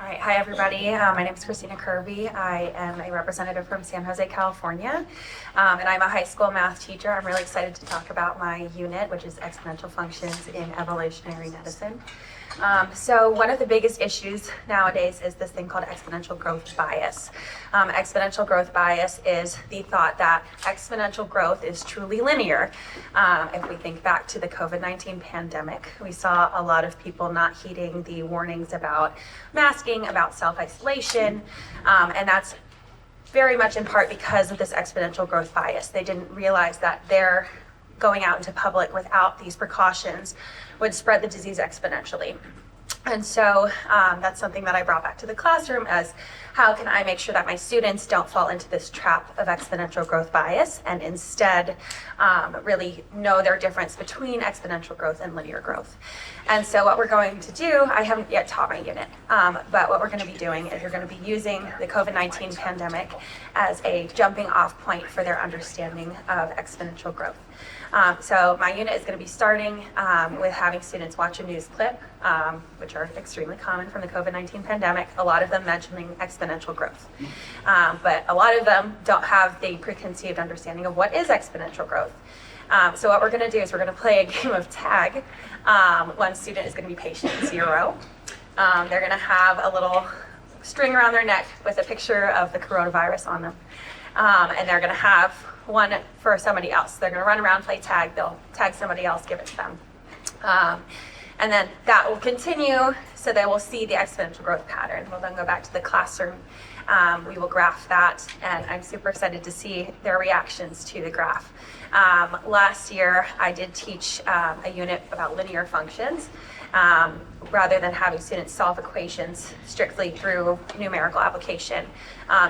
All right, hi everybody. My name is Kristina Kirby. I am a representative from San José, California, and I'm a high school math teacher. I'm really excited to talk about my unit, which is exponential functions in evolutionary medicine. So one of the biggest issues nowadays is this thing called exponential growth bias. Exponential growth bias is the thought that exponential growth is truly linear. If we think back to the COVID-19 pandemic, we saw a lot of people not heeding the warnings about masking, about self-isolation, and that's very much in part because of this exponential growth bias. They didn't realize that their going out into public without these precautions would spread the disease exponentially. And so that's something that I brought back to the classroom as how can I make sure that my students don't fall into this trap of exponential growth bias and instead really know their difference between exponential growth and linear growth. And so what we're going to do, I haven't yet taught my unit, but what we're going to be doing is we're going to be using the COVID-19 pandemic as a jumping off point for their understanding of exponential growth. So my unit is going to be starting with having students watch a news clip, which are extremely common from the COVID-19 pandemic, a lot of them mentioning exponential growth. But a lot of them don't have the preconceived understanding of what is exponential growth. So what we're going to do is we're going to play a game of tag. One student is going to be patient 0. They're going to have a little string around their neck with a picture of the coronavirus on them. And they're going to have one for somebody else. They're going to run around, play tag. They'll tag somebody else, give it to them. And then that will continue, so they will see the exponential growth pattern. We'll then go back to the classroom. We will graph that, and I'm super excited to see their reactions to the graph. Last year, I did teach a unit about linear functions. Rather than having students solve equations strictly through numerical application,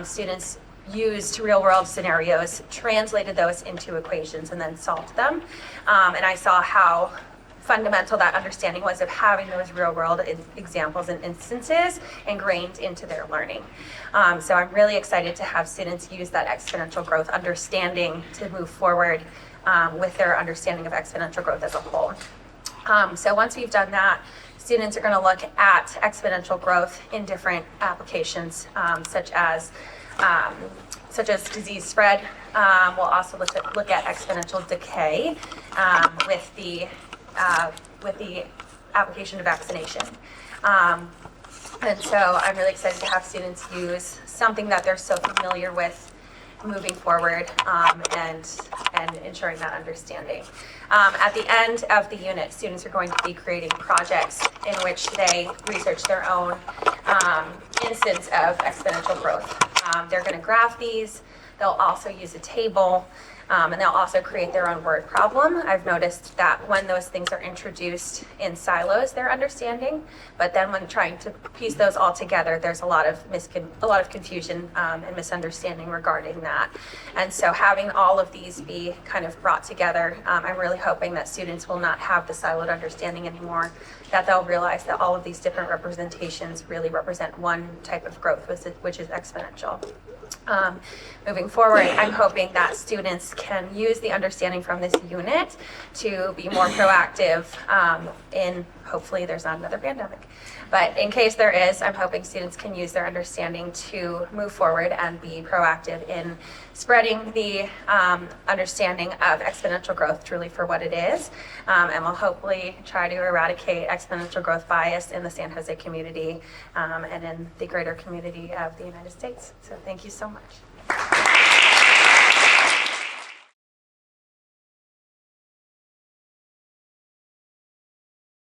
students used real-world scenarios, translated those into equations, and then solved them. And I saw how fundamental that understanding was of having those real-world examples and instances ingrained into their learning. So I'm really excited to have students use that exponential growth understanding to move forward with their understanding of exponential growth as a whole. So once we've done that, students are going to look at exponential growth in different applications, such as disease spread. We'll also look at exponential decay with the application of vaccination. And so I'm really excited to have students use something that they're so familiar with moving forward and ensuring that understanding. At the end of the unit, students are going to be creating projects in which they research their own instance of exponential growth. They're going to graph these. They'll also use a table, and they'll also create their own word problem. I've noticed that when those things are introduced in silos, they're understanding, but then when trying to piece those all together, there's a lot of confusion and misunderstanding regarding that. And so having all of these be kind of brought together, I'm really hoping that students will not have the siloed understanding anymore, that they'll realize that all of these different representations really represent one type of growth, which is exponential. Moving forward, I'm hoping that students can use the understanding from this unit to be more proactive in, hopefully there's not another pandemic, but in case there is, I'm hoping students can use their understanding to move forward and be proactive in spreading the understanding of exponential growth truly for what it is, and we'll hopefully try to eradicate exponential growth bias in the San Jose community and in the greater community of the United States. So thank you so much.